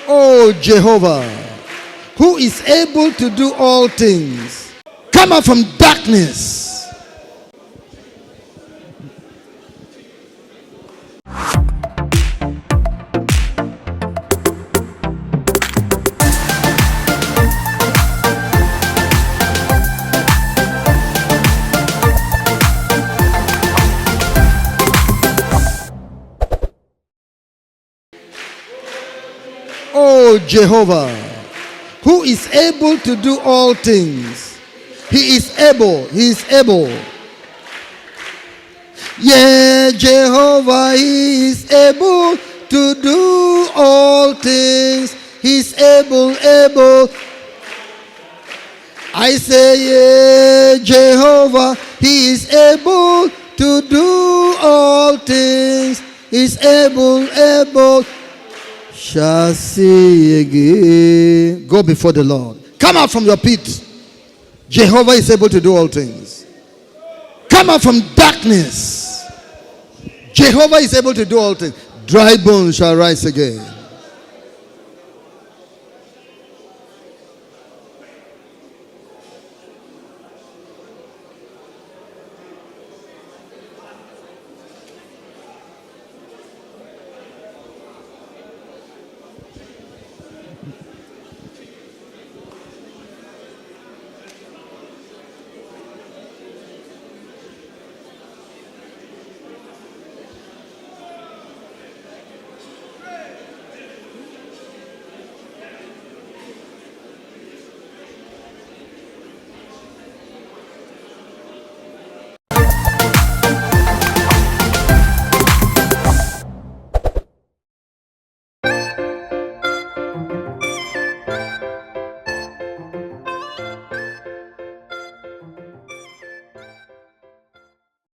Oh Jehovah, who is able to do all things, come out from darkness. Oh Jehovah, who is able to do all things. He is able. He is able. Yeah, Jehovah, He is able to do all things. He is able. I say, yeah, Jehovah, He is able to do all things. He is able. Shall see again. Go before the Lord. Come out from your pit. Jehovah is able to do all things. Come out from darkness. Jehovah is able to do all things. Dry bones shall rise again.